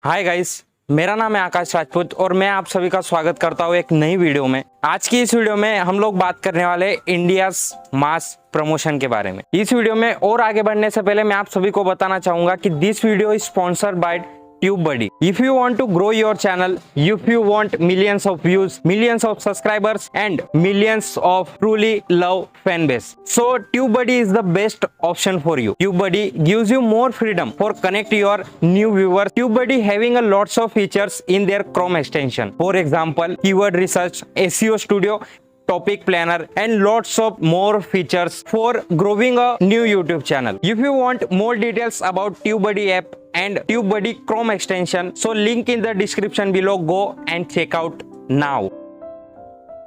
Hi guys, मेरा नाम है आकाश राजपूत और मैं आप सभी का स्वागत करता हूँ एक नई वीडियो में। आज की इस वीडियो में हम लोग बात करने वाले इंडियाज मास प्रमोशन के बारे में। इस वीडियो में और आगे बढ़ने से पहले मैं आप सभी को बताना चाहूंगा कि this video is sponsored by TubeBuddy. If you want to grow your channel, if you want millions of views, millions of subscribers and millions of truly love fan base, so TubeBuddy is the best option for you. TubeBuddy gives you more freedom for connect your new viewers. TubeBuddy having a lots of features in their Chrome extension. For example, keyword research, SEO Studio, topic planner and lots of more features for growing a new YouTube channel. If you want more details about TubeBuddy app and TubeBuddy Chrome extension, so link in the description below. Go and check out now.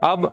अब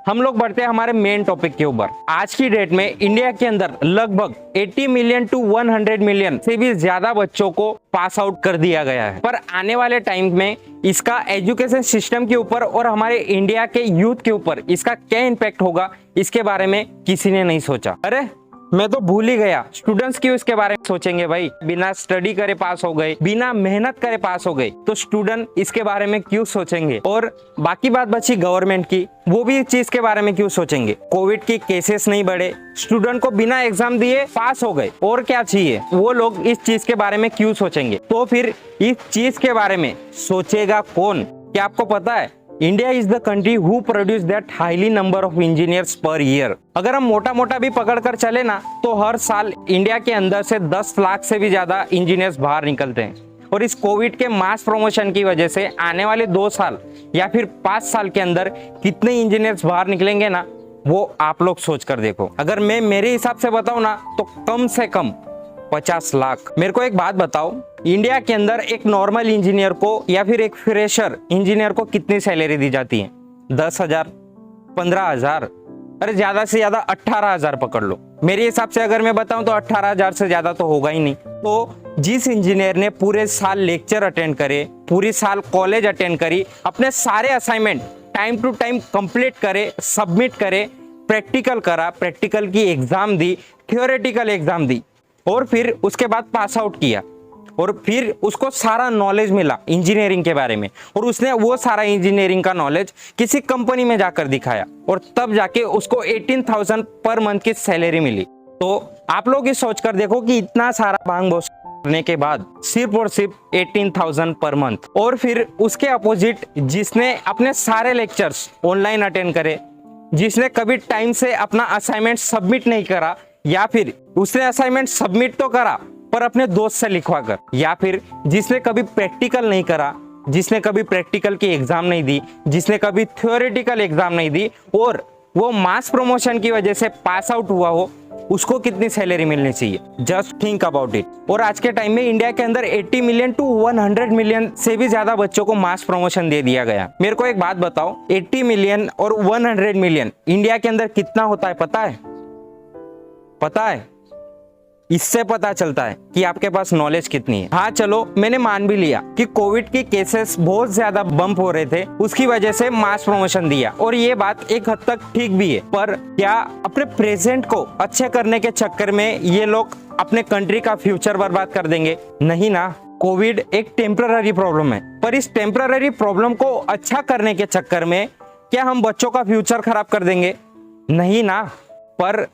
हम लोग बढ़ते हैं हमारे main topic के ऊपर। आज की डेट में इंडिया के अंदर लगभग 80 मिलियन टू 100 मिलियन से भी ज्यादा बच्चों को पास आउट कर दिया गया है। पर आने वाले टाइम में इसका एजुकेशन सिस्टम के ऊपर और हमारे इंडिया के यूथ के ऊपर इसका क्या इम्पैक्ट होगा, इसके बारे में किसी ने नहीं सोचा। अरे मैं तो भूल ही गया, स्टूडेंट्स क्यों इसके बारे में सोचेंगे भाई? बिना स्टडी करे पास हो गए, बिना मेहनत करे पास हो गए, तो स्टूडेंट इसके बारे में क्यों सोचेंगे? और बाकी बात बची गवर्नमेंट की, वो भी इस चीज के बारे में क्यों सोचेंगे? कोविड की केसेस नहीं बढ़े, स्टूडेंट को बिना एग्जाम दिए पास हो गए, और क्या चाहिए? वो लोग इस चीज के बारे में क्यों सोचेंगे? तो फिर इस चीज के बारे में सोचेगा कौन? क्या आपको पता है? India is the country who produce that highly number of engineers per year. अगर हम मोटा मोटा भी पकड़ कर चले ना, तो हर साल इंडिया के अंदर से 10 लाख से भी ज्यादा इंजीनियर्स बाहर निकलते हैं। और इस कोविड के मास प्रमोशन की वजह से आने वाले 2 साल या फिर 5 साल के अंदर कितने इंजीनियर्स बाहर निकलेंगे ना, वो आप लोग सोच कर देखो। अगर मैं मेरे हिसाब से बताऊं ना, तो कम से कम 50 लाख। मेरे को एक बात बताओ, इंडिया के अंदर एक नॉर्मल इंजीनियर को या फिर एक फ्रेशर इंजीनियर को कितनी सैलरी दी जाती है? 10,000, 15,000, अरे ज्यादा से ज्यादा 18,000 पकड़ लो। मेरे हिसाब से अगर मैं बताऊं तो 18,000 से ज्यादा तो होगा ही नहीं। तो जिस इंजीनियर ने पूरे साल लेक्चर अटेंड करे, पूरी साल कॉलेज अटेंड करी, अपने सारे assignment time to time complete करे, सबमिट करे, प्रैक्टिकल करा, प्रैक्टिकल की एग्जाम दी, थियोरेटिकल एग्जाम दी, और फिर उसके बाद पास आउट किया, और फिर उसको सारा नॉलेज मिला इंजीनियरिंग के बारे में, और उसने वो सारा इंजीनियरिंग का नॉलेज किसी कंपनी में जाकर दिखाया, और तब जाके उसको 18,000 पर मंथ की सैलरी मिली। तो आप लोग ये सोच कर देखो कि इतना सारा भांग भोस करने के बाद सिर्फ और सिर्फ 18,000 पर मंथ। और फिर उसके अपोजिट जिसने अपने सारे लेक्चर्स ऑनलाइन अटेंड करे, जिसने कभी टाइम से अपना असाइनमेंट सबमिट नहीं करा, या फिर उसने असाइनमेंट सबमिट तो करा पर अपने दोस्त से लिखवा कर, या फिर जिसने कभी प्रैक्टिकल नहीं करा, जिसने कभी प्रैक्टिकल की एग्जाम नहीं दी, जिसने कभी थ्योरेटिकल एग्जाम नहीं दी, और वो मास प्रमोशन की वजह से पास आउट हुआ हो, उसको कितनी सैलरी मिलनी चाहिए? Just think about it. और आज के टाइम में इंडिया के अंदर 80 मिलियन टू 100 मिलियन से भी ज्यादा बच्चों को मास प्रमोशन दे दिया गया। मेरे को एक बात बताओ, 80 मिलियन और 100 मिलियन इंडिया के अंदर कितना होता है? पता है? पता है? इससे पता चलता है कि आपके पास नॉलेज कितनी है। हाँ चलो, मैंने मान भी लिया कि कोविड की केसेस बहुत ज्यादा बम्प हो रहे थे, उसकी वजह से मास प्रमोशन दिया, और ये बात एक हद तक ठीक भी है। पर क्या अपने प्रेजेंट को अच्छे करने के चक्कर में ये लोग अपने कंट्री का फ्यूचर बर्बाद कर देंगे? नहीं ना। कोविड एक टेम्पररी प्रॉब्लम है, पर इस टेम्पररी प्रॉब्लम को अच्छा करने के चक्कर में क्या हम बच्चों का फ्यूचर खराब कर देंगे? नहीं ना। पर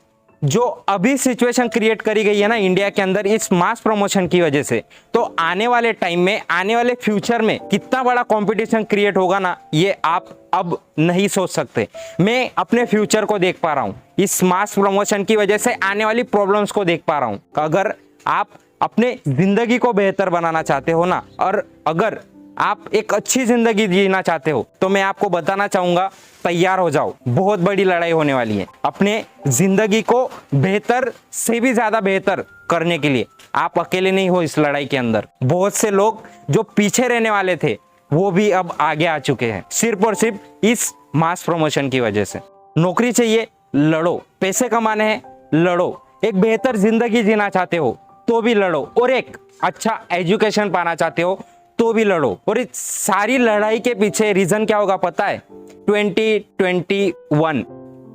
जो अभी सिचुएशन क्रिएट करी गई है ना इंडिया के अंदर इस मास प्रमोशन की वजह से, तो आने वाले टाइम में, आने वाले फ्यूचर में कितना बड़ा कंपटीशन क्रिएट होगा ना, ये आप अब नहीं सोच सकते। मैं अपने फ्यूचर को देख पा रहा हूँ, इस मास प्रमोशन की वजह से आने वाली प्रॉब्लम्स को देख पा रहा हूँ। अगर आप अपने जिंदगी को बेहतर बनाना चाहते हो ना, और अगर आप एक अच्छी जिंदगी जीना चाहते हो, तो मैं आपको बताना चाहूंगा, तैयार हो जाओ, बहुत बड़ी लड़ाई होने वाली है। अपने जिंदगी को बेहतर से भी ज्यादा बेहतर करने के लिए आप अकेले नहीं हो इस लड़ाई के अंदर। बहुत से लोग जो पीछे रहने वाले थे, वो भी अब आगे आ चुके हैं, सिर्फ और सिर्फ इस मास प्रमोशन की वजह से। नौकरी चाहिए, लड़ो। पैसे कमाने हैं, लड़ो। एक बेहतर जिंदगी जीना चाहते हो तो भी लड़ो, और एक अच्छा एजुकेशन पाना चाहते हो तो भी लड़ो। और इस सारी लड़ाई के पीछे रीजन क्या होगा पता है? 2021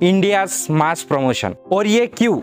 इंडियाज मास प्रमोशन। और ये क्यों?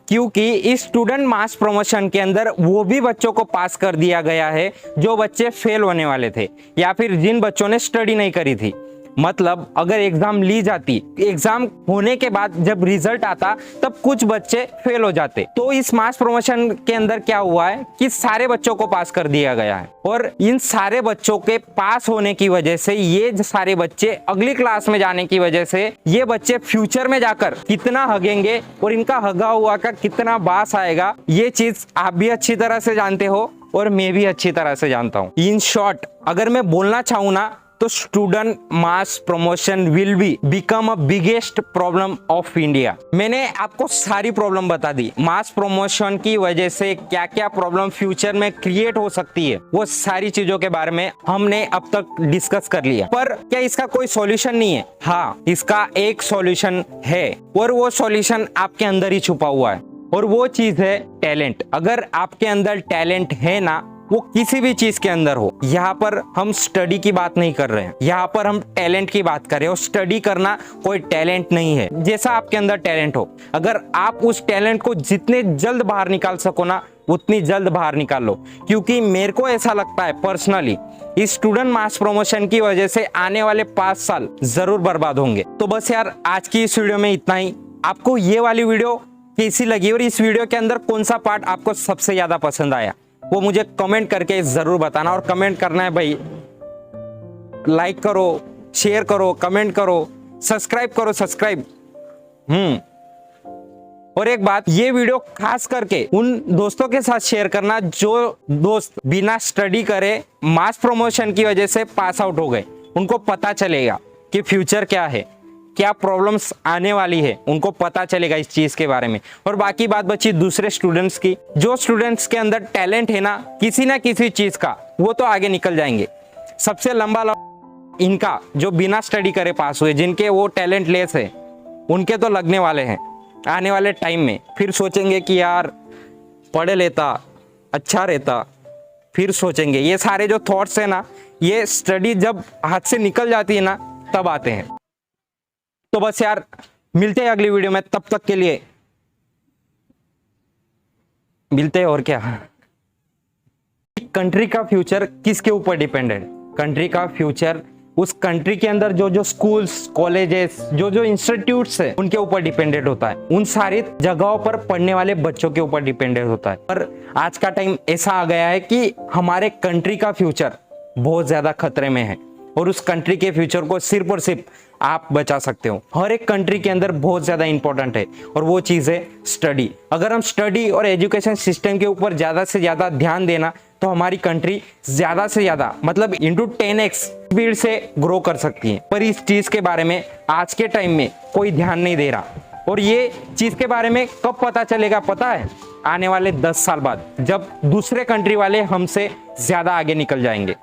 क्योंकि इस स्टूडेंट मास प्रमोशन के अंदर वो भी बच्चों को पास कर दिया गया है जो बच्चे फेल होने वाले थे या फिर जिन बच्चों ने स्टडी नहीं करी थी। मतलब अगर एग्जाम ली जाती, एग्जाम होने के बाद जब रिजल्ट आता तब कुछ बच्चे फेल हो जाते। तो इस मास प्रमोशन के अंदर क्या हुआ है कि सारे बच्चों को पास कर दिया गया है और इन सारे बच्चों के पास होने की वजह से ये सारे बच्चे अगली क्लास में जाने की वजह से ये बच्चे फ्यूचर में जाकर कितना हगेंगे और इनका हगा हुआ का कितना बास आएगा, ये चीज आप भी अच्छी तरह से जानते हो और मैं भी अच्छी तरह से जानता हूँ। इन शॉर्ट अगर मैं बोलना चाहूँ ना तो student mass promotion will be become a biggest problem of India. मैंने आपको सारी प्रॉब्लम बता दी, मास प्रमोशन की वजह से क्या क्या प्रॉब्लम फ्यूचर में क्रिएट हो सकती है, वो सारी चीजों के बारे में हमने अब तक डिस्कस कर लिया। पर क्या इसका कोई सॉल्यूशन नहीं है? हाँ, इसका एक सॉल्यूशन है और वो सॉल्यूशन आपके अंदर ही छुपा हुआ है और वो चीज है टैलेंट। अगर आपके अंदर टैलेंट है ना, वो किसी भी चीज के अंदर हो, यहाँ पर हम स्टडी की बात नहीं कर रहे हैं, यहाँ पर हम टैलेंट की बात कर रहे हैं। और स्टडी करना कोई टैलेंट नहीं है। जैसा आपके अंदर टैलेंट हो, अगर आप उस टैलेंट को जितने जल्द बाहर निकाल सको ना, उतनी जल्द बाहर निकाल लो। क्योंकि मेरे को ऐसा लगता है पर्सनली, इस स्टूडेंट मास प्रमोशन की वजह से आने वाले 5 साल जरूर बर्बाद होंगे। तो बस यार, आज की इस वीडियो में इतना ही। आपको ये वाली वीडियो कैसी लगी और इस वीडियो के अंदर कौन सा पार्ट आपको सबसे ज्यादा पसंद आया, वो मुझे कमेंट करके जरूर बताना। और कमेंट करना है भाई, लाइक करो, शेयर करो, कमेंट करो, सब्सक्राइब करो, सब्सक्राइब। और एक बात, ये वीडियो खास करके उन दोस्तों के साथ शेयर करना जो दोस्त बिना स्टडी करे मास प्रमोशन की वजह से पास आउट हो गए। उनको पता चलेगा कि फ्यूचर क्या है, क्या प्रॉब्लम्स आने वाली है, उनको पता चलेगा इस चीज के बारे में। और बाकी बात बची दूसरे स्टूडेंट्स की। जो स्टूडेंट्स के अंदर टैलेंट है ना किसी चीज का, वो तो आगे निकल जाएंगे। सबसे लंबा इनका जो बिना स्टडी करे पास हुए, जिनके वो टैलेंट लेस है, उनके तो लगने वाले हैं आने वाले टाइम में। फिर सोचेंगे कि यार पढ़ लेता, अच्छा रहता। फिर सोचेंगे, ये सारे जो थॉट्स है ना, ये स्टडी जब हाथ से निकल जाती है ना, तब आते हैं। तो बस यार, मिलते हैं अगली वीडियो में। तब तक के लिए मिलते हैं। और क्या, कंट्री का फ्यूचर किसके ऊपर डिपेंड है? कंट्री का फ्यूचर उस कंट्री के अंदर जो जो स्कूल्स, कॉलेजेस, जो जो इंस्टीट्यूट्स है, उनके ऊपर डिपेंडेंट होता है। उन सारी जगहों पर पढ़ने वाले बच्चों के ऊपर डिपेंडेंट होता है। पर आज का टाइम ऐसा आ गया है कि हमारे कंट्री का फ्यूचर बहुत ज्यादा खतरे में है और उस कंट्री के फ्यूचर को सिर्फ और सिर्फ आप बचा सकते हो। हर एक कंट्री के अंदर बहुत ज्यादा इंपॉर्टेंट है और वो चीज है स्टडी। अगर हम स्टडी और एजुकेशन सिस्टम के ऊपर ज्यादा से ज्यादा ध्यान देना, तो हमारी कंट्री ज्यादा से ज्यादा मतलब इंटू 10x स्पीड से ग्रो कर सकती है। पर इस चीज के बारे में आज के टाइम में कोई ध्यान नहीं दे रहा। और ये चीज के बारे में कब पता चलेगा पता है? आने वाले 10 साल बाद, जब दूसरे कंट्री वाले हमसे ज्यादा आगे निकल जाएंगे।